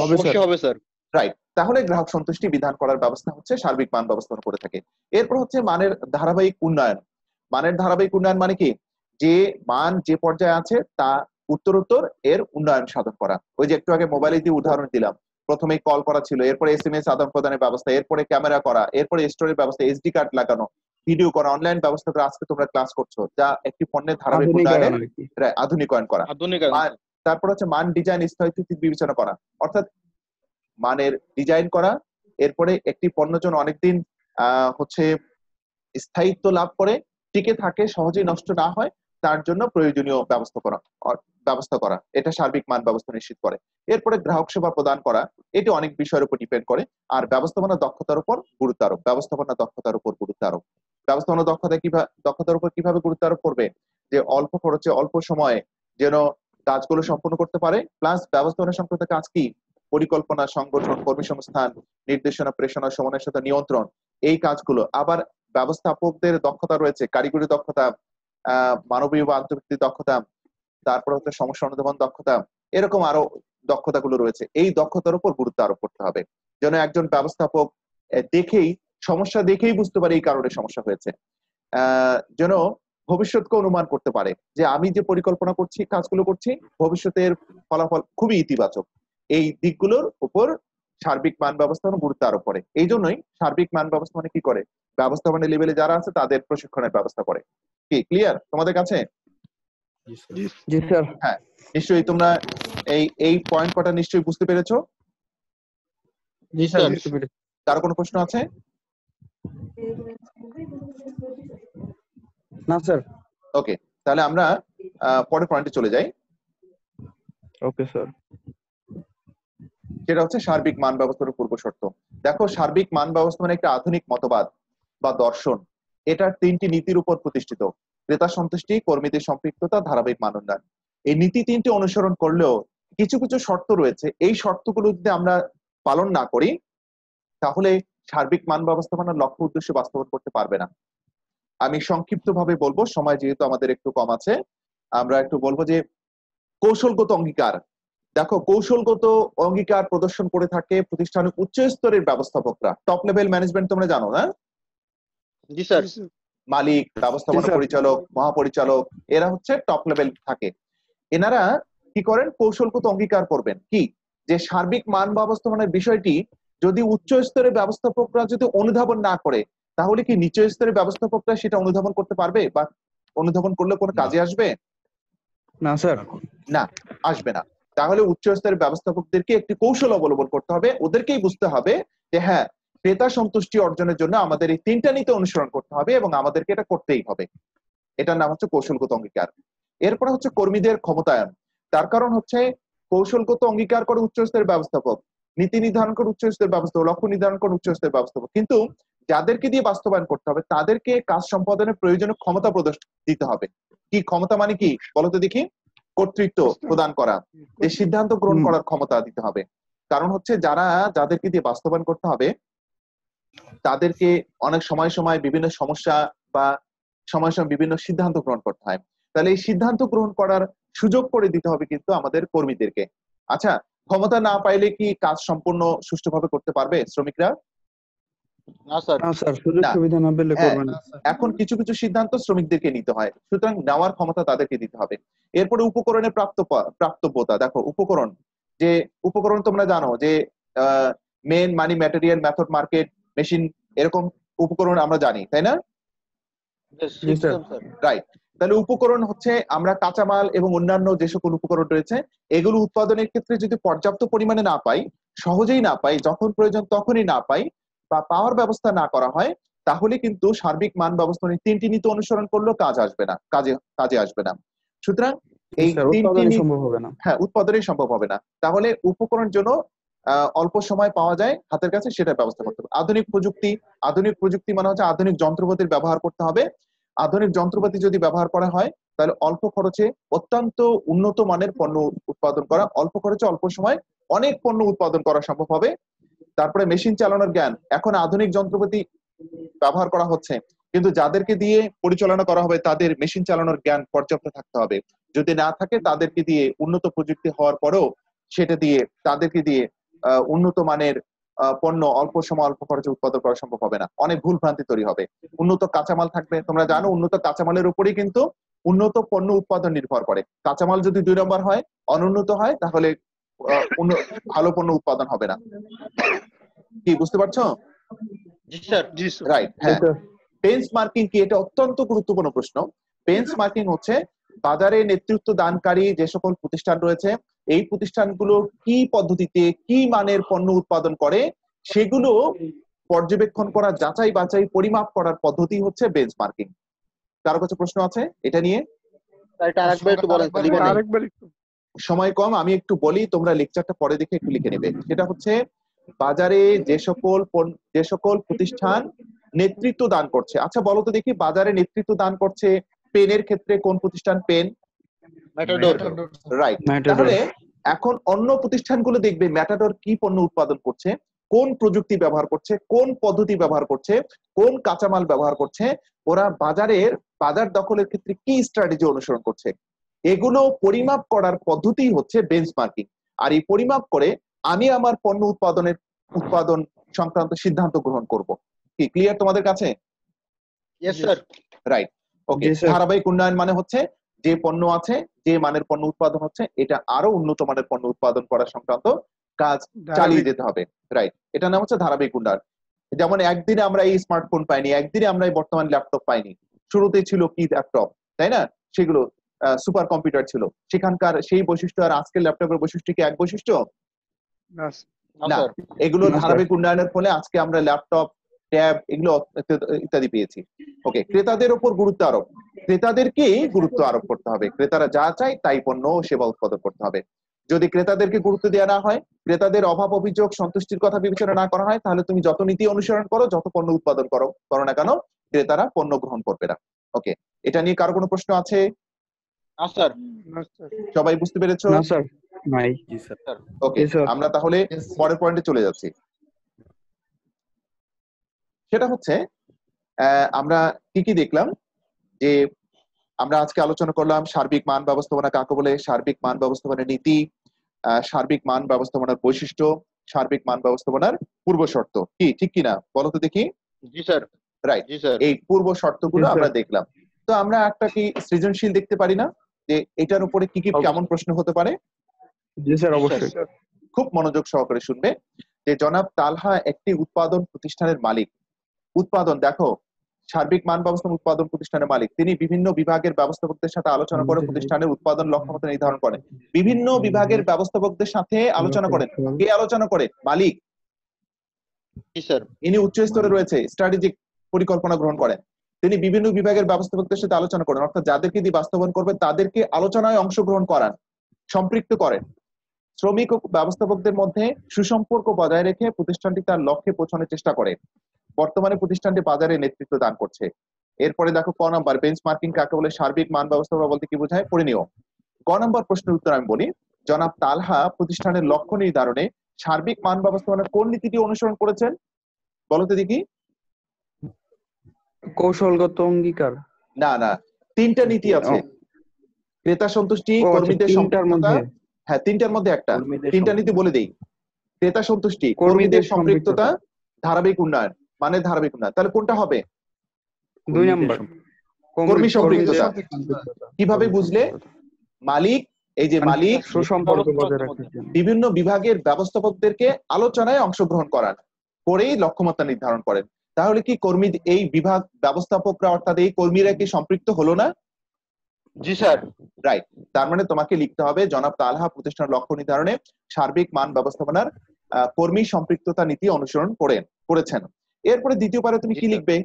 [SPEAKER 3] অবশ্যই হবে স্যার।
[SPEAKER 1] রাইট। তাহলে গ্রাহক সন্তুষ্টি বিধান করার ব্যবস্থা হচ্ছে সার্বিক মান ব্যবস্থাপনা করে থাকে। এরপর হচ্ছে মানের ধারাবাহিক উন্নয়ন। মানের ধারাবাহিক উন্নয়ন মানে কি? যে মান যে পর্যায়ে আছে তা উত্তরোত্তর এর উন্নয়ন সাধন করা। ওই যে একটু আগে মোবাইলে দিয়ে উদাহরণ দিলাম, প্রথমে কল করা ছিল, এরপরে এসএমএস আদান প্রদানের ব্যবস্থা, এরপরে ক্যামেরা করা, এরপরে স্টোরেজ ব্যবস্থা, এসডি কার্ড লাগানো, ভিডিও করা, অনলাইন ব্যবস্থা করে আজকে তোমরা ক্লাস করছো, যা একটি পণ্যের ধারাবাহিক উন্নয়নের আধুনিকায়ন করা। তারপর হচ্ছে মান ডিজাইন স্থায়িত্ব বিবেচনা করা, অর্থাৎ মানের ডিজাইন করা, এরপরে একটি পণ্য যেন অনেকদিন হচ্ছে স্থায়িত্ব লাভ করে, টিকে থাকে, সহজেই নষ্ট না হয়, তার জন্য প্রয়োজনীয় ব্যবস্থা করা, এটা সার্বিক মান ব্যবস্থা নিশ্চিত করে। এরপরে গ্রাহক সেবা প্রদান করা, এটি অনেক বিষয়ের উপর ডিপেন্ড করে। আর ব্যবস্থাপনা দক্ষতার উপর গুরুত্ব আরোপ, ব্যবস্থাপনা দক্ষতার উপর কিভাবে গুরুত্ব আরোপ করবে, যে অল্প খরচে অল্প সময়ে যেন কাজগুলো সম্পন্ন করতে পারে, প্লাস ব্যবস্থাপনা সংক্রান্ত কাজ কি, পরিকল্পনা, সংগঠন, কর্মসংস্থান, নির্দেশনা, প্রেষণা, সমন্বয়ের সাথে নিয়ন্ত্রণ, এই কাজগুলো। আবার ব্যবস্থাপকদের দক্ষতা রয়েছে, কারিগরি দক্ষতা, মানবীয় বা আন্তর্জাতিক দক্ষতা, তারপর হচ্ছে সমস্যা অনুধাবন দক্ষতা, এরকম আরো দক্ষতাগুলো রয়েছে। এই দক্ষতার উপর গুরুত্ব আরোপ করতে হবে, যেন একজন ব্যবস্থাপক সমস্যা দেখেই বুঝতে পারে এই কারণে সমস্যা হয়েছে, যেন ভবিষ্যৎকে অনুমান করতে পারে যে আমি যে পরিকল্পনা করছি, কাজগুলো করছি, ভবিষ্যতের ফলাফল খুবই ইতিবাচক। এই দিকগুলোর উপর সার্বিক মান ব্যবস্থাপনা গুরুত্ব আরোপ করে। এই জন্যই সার্বিক মান ব্যবস্থাপনা কি করে, ব্যবস্থাপনা লেভেলে যারা আছে তাদের প্রশিক্ষণের ব্যবস্থা করে। কি ক্লিয়ার তোমাদের কাছে?
[SPEAKER 4] জি স্যার।
[SPEAKER 1] হ্যাঁ, নিশ্চয়ই তোমরা এই পয়েন্ট কটা নিশ্চয়ই বুঝতে পেরেছো।
[SPEAKER 3] জি স্যার।
[SPEAKER 1] কারো কোনো প্রশ্ন আছে?
[SPEAKER 4] না স্যার।
[SPEAKER 1] ওকে, তাহলে আমরা পরের পয়েন্টে চলে যাই।
[SPEAKER 4] Okay sir.
[SPEAKER 1] সেটা হচ্ছে সার্বিক মান ব্যবস্থার পূর্ব শর্ত। দেখো, সার্বিক মান ব্যবস্থা মানে একটা আধুনিক মতবাদ বা দর্শন। এটার 3টি নীতির উপর প্রতিষ্ঠিত: ক্রেতা সন্তুষ্টি, কর্মীদের সম্পৃক্ততা, ধারাবাহিক মান উন্নয়ন। এই নীতি 3টি অনুসরণ করলেও কিছু কিছু শর্ত রয়েছে, এই শর্তগুলো যদি আমরা পালন না করি তাহলে সার্বিক মান ব্যবস্থাপনার লক্ষ্য উদ্দেশ্য বাস্তবায়ন করতে পারবে না। আমি সংক্ষিপ্ত ভাবে বলবো, সময় যেহেতু আমাদের একটু কম আছে, আমরা একটু বলবো যে কৌশলগত অঙ্গীকার। দেখো, কৌশলগত অঙ্গীকার প্রদর্শন করে থাকে প্রতিষ্ঠানের উচ্চ স্তরের ব্যবস্থাপকরা, টপ লেভেল ম্যানেজমেন্ট তোমরা জানো না?
[SPEAKER 3] জি স্যার।
[SPEAKER 1] মালিক, ব্যবস্থাপনা পরিচালক, মহাপরিচালক, এরা হচ্ছে টপ লেভেল থাকে। এনারা কি করেন, কৌশলগত অঙ্গীকার করবেন কি, যে সার্বিক মান ব্যবস্থাপনার বিষয়টি যদি উচ্চ স্তরের ব্যবস্থাপকরা যদি অনুধাবন না করে, তাহলে কি নিচু স্তরের ব্যবস্থাপকরা সেটা অনুধাবন করতে পারবে, বা অনুধাবন করলে কোনো কাজে আসবে?
[SPEAKER 4] না স্যার।
[SPEAKER 1] না, আসবে না। তাহলে উচ্চ স্তরের ব্যবস্থাপকদেরকে একটি কৌশল অবলম্বন করতে হবে, ওদেরকেই বুঝতে হবে যে হ্যাঁ, ক্রেতা সন্তুষ্টি অর্জনের জন্য আমাদের এই 3টা নীতি অনুসরণ করতে হবে এবং আমাদেরকে এটা করতেই হবে। এটার নাম হচ্ছে কৌশলগত অঙ্গীকার। এরপরে হচ্ছে কর্মীদের ক্ষমতায়ন। তার কারণ হচ্ছে কৌশলগত অঙ্গীকার করে উচ্চ স্তরের ব্যবস্থাপক, নীতি নির্ধারণ করে উচ্চ স্তরের ব্যবস্থাপক, লক্ষ্য নির্ধারণ করে উচ্চ স্তরের ব্যবস্থাপক, কিন্তু যাদেরকে দিয়ে বাস্তবায়ন করতে হবে তাদেরকে কাজ সম্পাদনের প্রয়োজনীয় ক্ষমতা দিতে হবে। কি ক্ষমতা মানে কি বলতো দেখি? কর্তৃত্ব প্রদান করা, যে সিদ্ধান্ত গ্রহণ করার ক্ষমতা দিতে হবে। কারণ হচ্ছে যাদেরকে দিয়ে বাস্তবায়ন করতে হবে তাদেরকে অনেক সময় বিভিন্ন সমস্যা বা সময় বিভিন্ন সিদ্ধান্ত গ্রহণ করতে হয়। তাহলে এই সিদ্ধান্ত গ্রহণ করার সুযোগ করে দিতে হবে কিন্তু আমাদের কর্মীদেরকে। আচ্ছা, ক্ষমতা না পাইলে কি কাজ সম্পূর্ণ সুষ্ঠুভাবে করতে পারবে শ্রমিকরা?
[SPEAKER 3] না স্যার।
[SPEAKER 4] না স্যার, সুযোগ সুবিধা না পেলে করবে না।
[SPEAKER 1] এখন কিছু কিছু সিদ্ধান্ত শ্রমিকদেরকে নিতে হয়, সুতরাং নেওয়ার ক্ষমতা তাদেরকে দিতে হবে। এরপরে উপকরণের প্রাপ্তব্যতা। দেখো, উপকরণ তোমরা জানো যে মেন, মানি, ম্যাটেরিয়াল, মেথড, মার্কেট, মেশিন, এরকম উপকরণ আমরা জানি, তাই না? রাইট। তাহলে উপকরণ হচ্ছে আমরা কাঁচামাল এবং অন্যান্য যে সকল উপকরণ রয়েছে এগুলো উৎপাদনের ক্ষেত্রে যদি পর্যাপ্ত পরিমাণে না পাই, সহজেই না পাই, যখন প্রয়োজন তখনই না পাই, বা পাওয়ার ব্যবস্থা না করা হয়, তাহলে কিন্তু সার্বিক মান ব্যবস্থাপনার 3টি নীতি অনুসরণ করলেও কাজে আসবে না। সুতরাং এই 3টি
[SPEAKER 4] সম্ভব হবে না।
[SPEAKER 1] হ্যাঁ, উৎপাদনই সম্ভব হবে না। তাহলে উপকরণ জন্য অল্প সময় পাওয়া যায় হাতের কাছে, সেটা ব্যবস্থা করতে হবে। আধুনিক প্রযুক্তি মানে হচ্ছে আধুনিক যন্ত্রপাতির ব্যবহার করতে হবে। আধুনিক যন্ত্রপাতি যদি ব্যবহার করা হয় তাহলে অল্প খরচে অত্যন্ত উন্নত মানের পণ্য উৎপাদন করা, অল্প খরচে অল্প সময় অনেক পণ্য উৎপাদন করা সম্ভব হবে। তারপরে মেশিন চালানোর জ্ঞান, এখন আধুনিক যন্ত্রপাতি ব্যবহার করা হচ্ছে, কিন্তু যাদেরকে দিয়ে পরিচালনা করা হবে তাদের মেশিন চালানোর জ্ঞান পর্যাপ্ত থাকতে হবে। যদি না থাকে, তাদেরকে দিয়ে উন্নত প্রযুক্তি হওয়ার পরেও তাদেরকে দিয়ে উন্নত মানের পণ্য অল্প সময় অল্প খরচে উৎপাদন করা সম্ভব হবে না, অনেক ভুল ভ্রান্তি তৈরি হবে। উন্নত কাঁচামাল থাকবে, তোমরা জানো উন্নত কাঁচামালের উপরেই কিন্তু উন্নত পণ্য উৎপাদন নির্ভর করে। কাঁচামাল যদি 2 নম্বর হয়, অনুন্নত হয়, তাহলে ভালো পণ্য উৎপাদন হবে না। কি বুঝতে পারছো? রাইট। হ্যাঁ, বেঞ্চমার্কিং কি? এটা অত্যন্ত গুরুত্বপূর্ণ প্রশ্ন। বেঞ্চমার্কিং হচ্ছে বাজারে নেতৃত্ব দানকারী যে সকল প্রতিষ্ঠান রয়েছে, এই প্রতিষ্ঠানগুলো কি পদ্ধতিতে কি মানের পণ্য উৎপাদন করে সেগুলো পর্যবেক্ষণ করা, যাচাই বাছাই, পরিমাপ করার পদ্ধতি হচ্ছে বেঞ্চমার্কিং। কারো কাছে প্রশ্ন আছে এটা নিয়ে?
[SPEAKER 3] স্যার এটা আরেকবার একটু বলেন, স্যার লিখে নেই।
[SPEAKER 4] আরেকবার একটু
[SPEAKER 1] সময় কম, আমি একটু বলি, তোমরা লেকচারটা পরে দেখে একটু লিখে নেবে। সেটা হচ্ছে বাজারে যে সকল প্রতিষ্ঠান নেতৃত্ব দান করছে। আচ্ছা বলো তো দেখি, বাজারে নেতৃত্ব দান করছে পেনের ক্ষেত্রে কোন প্রতিষ্ঠান? Pen,
[SPEAKER 3] Matador.
[SPEAKER 1] রাইট।
[SPEAKER 4] ম্যাটাডোর।
[SPEAKER 1] তাহলে এখন অন্য প্রতিষ্ঠানগুলো দেখবে ম্যাটাডোর কি পণ্য উৎপাদন করছে, কোন প্রযুক্তি ব্যবহার করছে, কোন পদ্ধতি ব্যবহার করছে, কোন কাঁচামাল ব্যবহার করছে, ওরা বাজার দখলের ক্ষেত্রে কি স্ট্র্যাটেজি অনুসরণ করছে, এগুলো পরিমাপ করার পদ্ধতি হচ্ছে বেঞ্চমার্কিং। আর এই পরিমাপ করে আমি আমার পণ্য উৎপাদন সংক্রান্ত সিদ্ধান্ত গ্রহণ করব। কি ক্লিয়ার তোমাদের কাছে?
[SPEAKER 3] Yes sir.
[SPEAKER 1] রাইট, ওকে।
[SPEAKER 4] জি, স্যার।
[SPEAKER 1] ধারাবাহিক উন্নয়ন মানে হচ্ছে যে পণ্য আছে, যে মানের পণ্য উৎপাদন হচ্ছে, এটা আরো উন্নত মানের পণ্য উৎপাদন করা সংক্রান্ত কাজ চালিয়ে যেতে হবে। রাইট, এটা নাম হচ্ছে ধারাবাহিক উন্নয়ন। যেমন একদিনে আমরা এই স্মার্টফোন পাইনি, একদিনে আমরা এই বর্তমান ল্যাপটপ পাইনি। শুরুতে ছিল কি ল্যাপটপ, তাই না? সেগুলো সুপার কম্পিউটার ছিল। সেখানকার সেই বৈশিষ্ট্য আর আজকের ল্যাপটপের বৈশিষ্ট্য কি এক বৈশিষ্ট্য?
[SPEAKER 4] না,
[SPEAKER 1] না,
[SPEAKER 3] স্যার
[SPEAKER 1] এগুলো
[SPEAKER 4] না, স্যার।
[SPEAKER 1] ধারাবাহিক উন্নয়নের ফলে আজকে আমরা ল্যাপটপ, ট্যাব এগুলো ইত্যাদি পেয়েছি। ওকে, ক্রেতাদের উপর গুরুত্ব আরোপ, ক্রেতাদেরকেই গুরুত্ব আরোপ করতে হবে। ক্রেতারা যা চায় তাই পণ্য ও সেবা উৎপাদন করতে হবে। যদি ক্রেতাদেরকে গুরুত্ব দেওয়া না হয়, ক্রেতাদের অভাব অভিযোগ সন্তুষ্টির কথা বিবেচনা না করা হয়, তাহলে তুমি যত নীতি অনুসরণ করো, যত পণ্য উৎপাদন করো না কেন, ক্রেতারা পণ্য গ্রহণ করবে না। ওকে, এটা নিয়ে কারো কোনো প্রশ্ন আছে?
[SPEAKER 3] না স্যার।
[SPEAKER 4] না, স্যার।
[SPEAKER 1] সবাই বুঝতে পেরেছো?
[SPEAKER 4] না, স্যার। নাই।
[SPEAKER 2] জি স্যার।
[SPEAKER 1] ওকে,
[SPEAKER 4] জি, স্যার।
[SPEAKER 1] আমরা তাহলে পরের পয়েন্টে চলে যাচ্ছি। সেটা হচ্ছে আমরা কি দেখলাম, যে আমরা আজকে আলোচনা করলাম সার্বিক মান ব্যবস্থাপনা কাকে বলে, সার্বিক মান ব্যবস্থাপনার নীতি, সার্বিক মান ব্যবস্থাপনার বৈশিষ্ট্য, সার্বিক মান ব্যবস্থাপনার পূর্ব শর্ত। কি ঠিক কিনা বলো তো দেখি?
[SPEAKER 3] জি স্যার।
[SPEAKER 1] রাইট,
[SPEAKER 3] জি স্যার।
[SPEAKER 1] এই পূর্ব শর্তগুলো
[SPEAKER 4] জি, স্যার।
[SPEAKER 1] আমরা দেখলাম। তো আমরা একটা কি সৃজনশীল দেখতে পারি না, যে এটার উপরে কি কি কেমন প্রশ্ন হতে পারে?
[SPEAKER 4] জি, স্যার,
[SPEAKER 3] জি,
[SPEAKER 4] অবশ্যই।
[SPEAKER 1] খুব মনোযোগ সহকারে শুনবে। যে জনাব তালহা একটি উৎপাদন প্রতিষ্ঠানের মালিক। উৎপাদন দেখো, সার্বিক মান ব্যবস্থাপনা উৎপাদন প্রতিষ্ঠানের মালিক, তিনি বিভিন্ন বিভাগের ব্যবস্থাপকদের সাথে আলোচনা করে প্রতিষ্ঠানের উৎপাদন লক্ষ্যমাত্রা নির্ধারণ করেন। বিভিন্ন বিভাগের ব্যবস্থাপকদের সাথে আলোচনা করেন। কে আলোচনা করে? মালিক।
[SPEAKER 3] জি স্যার।
[SPEAKER 1] ইনি উচ্চ স্তরে রয়েছে, স্ট্র্যাটেজিক পরিকল্পনা গ্রহণ করেন। তিনি বিভিন্ন বিভাগের ব্যবস্থাপকদের সাথে আলোচনা করেন, অর্থাৎ যাদেরকে দিয়ে বাস্তবায়ন করবে তাদেরকে আলোচনায় অংশগ্রহণ করান, সম্পৃক্ত করেন। শ্রমিক ও ব্যবস্থাপকদের মধ্যে সুসম্পর্ক বজায় রেখে প্রতিষ্ঠানটি তার লক্ষ্যে পৌঁছানোর চেষ্টা করে। বর্তমানে প্রতিষ্ঠানটি বাজারে নেতৃত্ব দান করছে। এরপরে দেখো ক নাম্বার, বেঞ্চমার্কিং কাকে বলে, সার্বিক মান ব্যবস্থাপনা বলতে কি বোঝায়, পড়ে নিও। ক নাম্বার প্রশ্নের উত্তর আমি বলি, জনাব তালহা প্রতিষ্ঠানের লক্ষ্য নির্ধারণে সার্বিক মান ব্যবস্থাপনার কোন নীতিটি অনুসরণ করেছেন বলতে দেখি?
[SPEAKER 4] কৌশলগত অঙ্গীকার।
[SPEAKER 1] না না, তিনটা নীতি আছে। ক্রেতা সন্তুষ্টি,
[SPEAKER 4] ও, আচ্ছা,
[SPEAKER 1] কর্মীদের
[SPEAKER 4] তিনটার
[SPEAKER 1] সম্পৃক্ততা।
[SPEAKER 4] মধ্যে।
[SPEAKER 1] হ্যাঁ, তিনটার মধ্যে একটা।
[SPEAKER 4] কর্মীদের
[SPEAKER 1] তিনটা নীতি বলে দেই। ক্রেতা সন্তুষ্টি,
[SPEAKER 4] কর্মীদের
[SPEAKER 1] কর্মীদের সম্পৃক্ততা,
[SPEAKER 4] সম্পৃক্ততা।
[SPEAKER 1] ধারাবাহিক উন্নয়ন। মানে ধারাবাহিক উন্নয়ন, তাহলে কোনটা হবে?
[SPEAKER 4] 2 নাম্বার।
[SPEAKER 1] কর্মী সম্পৃক্ততা।
[SPEAKER 4] সম্পৃক্ততা।
[SPEAKER 1] কিভাবে বুঝলে? মালিক, এই যে
[SPEAKER 4] মানে
[SPEAKER 1] মালিক
[SPEAKER 4] সুসম্পর্ক বজায় রাখার জন্য।
[SPEAKER 1] বিভিন্ন বিভাগের ব্যবস্থাপকদেরকে আলোচনায় অংশগ্রহণ করান, করেই লক্ষ্যমাত্রা নির্ধারণ করেন। তাহলে কি কর্মী, এই বিভাগ ব্যবস্থাপকরা অর্থাৎ এই কর্মীরা কি সম্পৃক্ত হলো না?
[SPEAKER 3] জি স্যার।
[SPEAKER 1] রাইট, তার মানে তোমাকে লিখতে হবে জনাব তালহা প্রতিষ্ঠানের লক্ষ্য নির্ধারণে সার্বিক মান ব্যবস্থাপনার কর্মী সম্পৃক্ততা নীতি অনুসরণ করেছেন। এরপরে দ্বিতীয় পারে তুমি কি লিখবে?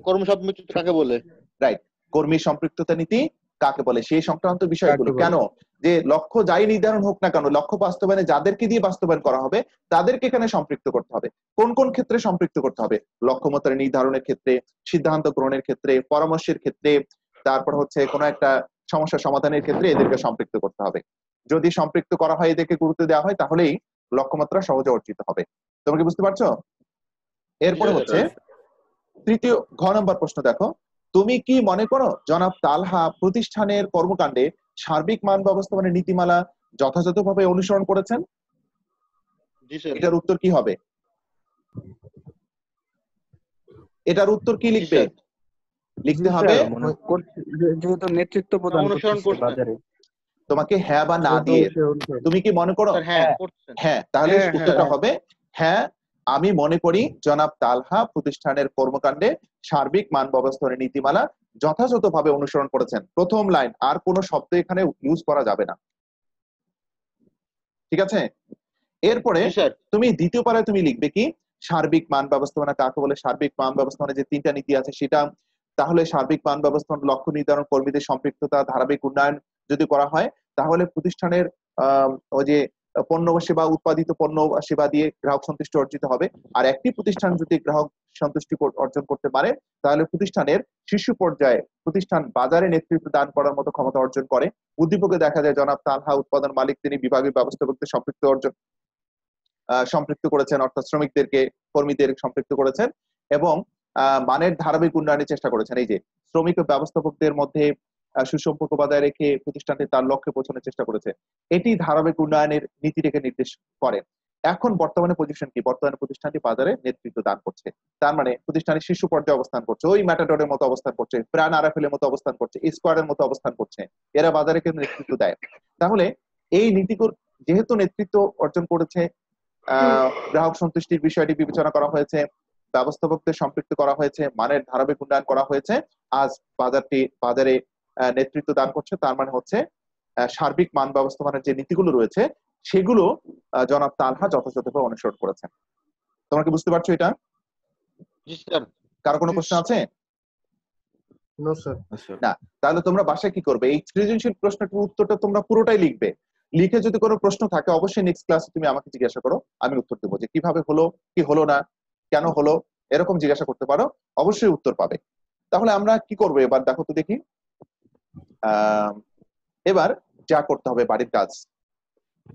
[SPEAKER 3] কর্মী সম্পৃক্ততা কাকে বলে?
[SPEAKER 1] রাইট, কর্মী সম্পৃক্ততা নীতি কাকে বলে সেই সংক্রান্ত বিষয়গুলো। কেন? যে লক্ষ্য যাই নির্ধারণ হোক না কেন, লক্ষ্য বাস্তবায়নে যাদেরকে দিয়ে বাস্তবায়ন করা হবে তাদেরকে এখানে সম্পৃক্ত করতে হবে। কোন কোন ক্ষেত্রে সম্পৃক্ত করতে হবে? লক্ষ্যমাত্রা নির্ধারণের ক্ষেত্রে, সিদ্ধান্ত গ্রহণের ক্ষেত্রে, পরামর্শের ক্ষেত্রে, তারপর হচ্ছে কোনো একটা সমস্যা সমাধানের ক্ষেত্রে এদেরকে সম্পৃক্ত করতে হবে। যদি সম্পৃক্ত করা হয়, এদেরকে গুরুত্ব দেওয়া হয়, তাহলেই লক্ষ্যমাত্রা সহজে অর্জিত হবে। তোমরা কি বুঝতে পারছো? এরপরে হচ্ছে তৃতীয় ঘ নম্বর প্রশ্ন দেখো, তুমি কি মনে করো জনাব তালহা প্রতিষ্ঠানের কর্মকাণ্ডে সার্বিক মান ব্যবস্থাপনার নীতিমালা যথাযথভাবে অনুসরণ করেছেন?
[SPEAKER 3] জি স্যার।
[SPEAKER 1] এটার উত্তর কি হবে? এটার উত্তর কি লিখবে? লিখতে হবে
[SPEAKER 4] যেহেতু নেতৃত্ব প্রদান
[SPEAKER 3] অনুসরণ
[SPEAKER 4] করছে বাজারে।
[SPEAKER 1] তোমাকে হ্যাঁ বা না দিয়ে। তুমি কি মনে করো? হ্যাঁ, তাহলে উত্তরটা হবে হ্যাঁ, আমি মনে করি জনাব তালহা প্রতিষ্ঠানের কর্মকাণ্ডে সার্বিক মান ব্যবস্থাপনার নীতিমালা যথাযথভাবে অনুসরণ করেছেন। প্রথম লাইন, আর কোনো শব্দ এখানে ইউজ করা যাবে না। ঠিক আছে? এরপরে তুমি দ্বিতীয় পারায় তুমি লিখবে কি, সার্বিক মান ব্যবস্থাপনা কাকে বলে, সার্বিক মান ব্যবস্থাপনা যে তিনটা নীতি আছে সেটা, তাহলে সার্বিক মান ব্যবস্থাপনা লক্ষ্য নির্ধারণ, কর্মীদের সম্পৃক্ততা, ধারাবাহিক উন্নয়ন যদি করা হয় তাহলে প্রতিষ্ঠানের ওই যে পণ্য বা সেবা, উৎপাদিত পণ্য বা সেবা দিয়ে গ্রাহক সন্তুষ্টি অর্জিত হবে। আর একটি প্রতিষ্ঠান যদি গ্রাহক সন্তুষ্টি অর্জন করতে পারে তাহলে প্রতিষ্ঠানের শীর্ষ পর্যায়ে প্রতিষ্ঠান বাজারে নেতৃত্ব দান করার মতো ক্ষমতা অর্জন করে। উদ্দীপকে দেখা যায় জনাব তালহা উৎপাদন মালিক তিনি বিভাগীয় ব্যবস্থাপকদের সম্পৃক্ত করেছেন, অর্থাৎ শ্রমিকদেরকে, কর্মীদের সম্পৃক্ত করেছেন এবং মানের ধারাবাহিক উন্নয়নের চেষ্টা করেছেন। এই যে শ্রমিক ও ব্যবস্থাপকদের মধ্যে সুসম্পর্ক বজায় রেখে প্রতিষ্ঠানটি তার লক্ষ্যে পৌঁছানোর চেষ্টা করেছে। এটি ধারাবাহিক উন্নয়নের নীতিটাকে নির্দেশ করে। এখন বর্তমানে পজিশন কি? বর্তমানে প্রতিষ্ঠানটি বাজারে নেতৃত্ব দান করছে, তার মানে প্রতিষ্ঠানের শীর্ষ পর্যায়ে অবস্থান করছে, ওই ম্যাটাডোরের মতো অবস্থান করছে, প্রাণ আরাফেলের মতো অবস্থান করছে, স্কোয়ারের মতো অবস্থান করছে। এরা বাজারে কিন্তু নেতৃত্ব দেয়। তাহলে এই যেহেতু নেতৃত্ব অর্জন করেছে, গ্রাহক সন্তুষ্টির বিষয়টি বিবেচনা করা হয়েছে, ব্যবস্থাপকদের সম্পৃক্ত করা হয়েছে, মানের ধারাবাহিক উন্নয়ন করা হয়েছে, আজ বাজারে নেতৃত্ব দান করছে, তার মানে হচ্ছে সার্বিক মান ব্যবস্থাপনার যে নীতিগুলো রয়েছে সেগুলো জনাব তালহা যথাযথভাবে অনুসরণ করেছেন। তোমরা কি বুঝতে পারছো এটা?
[SPEAKER 3] জি স্যার।
[SPEAKER 1] কারো কোনো প্রশ্ন আছে?
[SPEAKER 2] No sir.
[SPEAKER 1] না, তাহলে তোমরা বাসায় কি করবে, এই সৃজনশীল প্রশ্নটির উত্তরটা তোমরা পুরোটাই লিখবে। লিখে যদি কোনো প্রশ্ন থাকে অবশ্যই নেক্সট ক্লাসে তুমি আমাকে জিজ্ঞাসা করো, আমি উত্তর দেবো যে কিভাবে হলো, কি হলো না, কেন হলো, এরকম জিজ্ঞাসা করতে পারো, অবশ্যই উত্তর পাবে। তাহলে আমরা কি করবো এবার দেখো তো দেখি। এবার যা করতে হবে বাড়ির কাজ,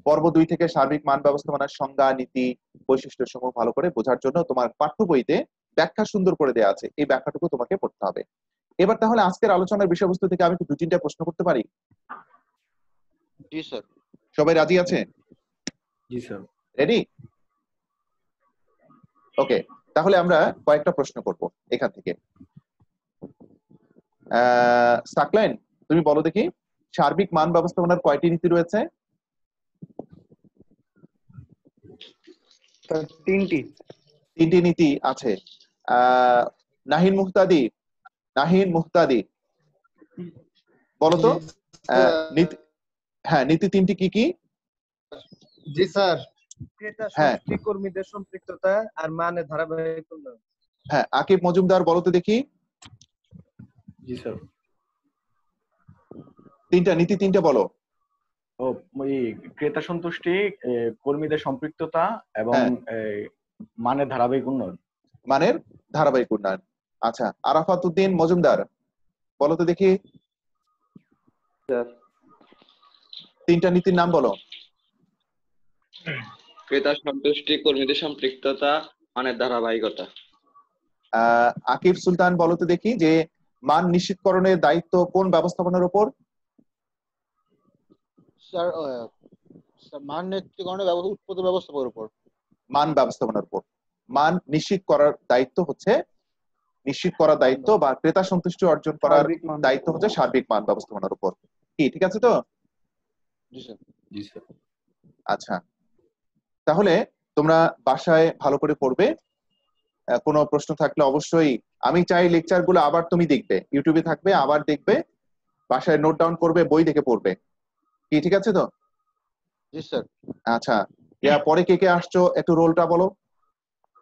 [SPEAKER 1] পর্ব 2 থেকে সার্বিক মান ব্যবস্থাপনার সংজ্ঞা, নীতি, বৈশিষ্ট্য সমূহ ভালো করে বোঝার জন্য তোমার পাঠ্য বইতে ব্যাখ্যা সুন্দর করে দেওয়া আছে, এই ব্যাখ্যাটুকু তোমাকে পড়তে হবে। এবার তাহলে আজকের আলোচনার বিষয়বস্তু থেকে আমি 2-3টা প্রশ্ন করতে পারি?
[SPEAKER 3] জি স্যার।
[SPEAKER 1] সবাই রাজি আছে?
[SPEAKER 2] জি স্যার।
[SPEAKER 1] রেডি? ওকে, তাহলে আমরা কয়েকটা প্রশ্ন করব এখান থেকে। সাকলাইন, তুমি বলো দেখি সার্বিক মান ব্যবস্থাপনার কয়টি নীতি রয়েছে? তিনটি নীতি আছে। নাহিন মুহতাদি বলো তো নীতি তিনটি কি কি?
[SPEAKER 6] জি স্যার। ক্রেতা
[SPEAKER 1] হ্যাঁ।
[SPEAKER 6] সন্তুষ্টি, কর্মীদের সম্পৃক্ততা আর মানের ধারাবাহিক উন্নয়ন।
[SPEAKER 1] হ্যাঁ, আকিব মজুমদার বলো তো দেখি
[SPEAKER 2] জি স্যার।
[SPEAKER 1] নীতি তিনটা বলো।
[SPEAKER 5] ক্রেতা সন্তুষ্টি, কর্মীদের সম্পৃক্ততা এবং মানের ধারাবাহিক উন্নয়ন।
[SPEAKER 1] মানের ধারাবাহিক উন্নয়ন। আচ্ছা, আরাফাত উদ্দিন মজুমদার বলো তো দেখি তিনটা নীতির নাম বলো।
[SPEAKER 7] ক্রেতা সন্তুষ্টি, কর্মীদের সম্পৃক্ততা, মানের ধারাবাহিকতা।
[SPEAKER 1] আকিব সুলতান বলো তো দেখি যে মান নিশ্চিতকরণের দায়িত্ব কোন ব্যবস্থাপনার উপর?
[SPEAKER 3] স্যার মান নেতৃত্বকরণের উৎপাদন ব্যবস্থাপনার উপর।
[SPEAKER 1] মান ব্যবস্থাপনার উপর। মান নিশ্চিত করার দায়িত্ব বা ক্রেতা সন্তুষ্টি অর্জন করার দায়িত্ব হচ্ছে সার্বিক মান ব্যবস্থাপনার উপর। কি ঠিক আছে তো?
[SPEAKER 3] জি স্যার।
[SPEAKER 2] জি স্যার।
[SPEAKER 1] আচ্ছা, তাহলে তোমরা বাসায় ভালো করে পড়বে। কোনো প্রশ্ন থাকলে অবশ্যই, আমি চাই লেকচার গুলো আবার তুমি দেখবে, ইউটিউবে থাকবে, আবার দেখবে, বাসায় নোট ডাউন করবে, বই দেখে পড়বে। কি ঠিক আছে তো?
[SPEAKER 3] জি স্যার।
[SPEAKER 1] আচ্ছা, পরে কে কে আসছো একটু রোলটা বলো।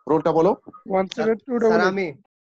[SPEAKER 6] 172 আমি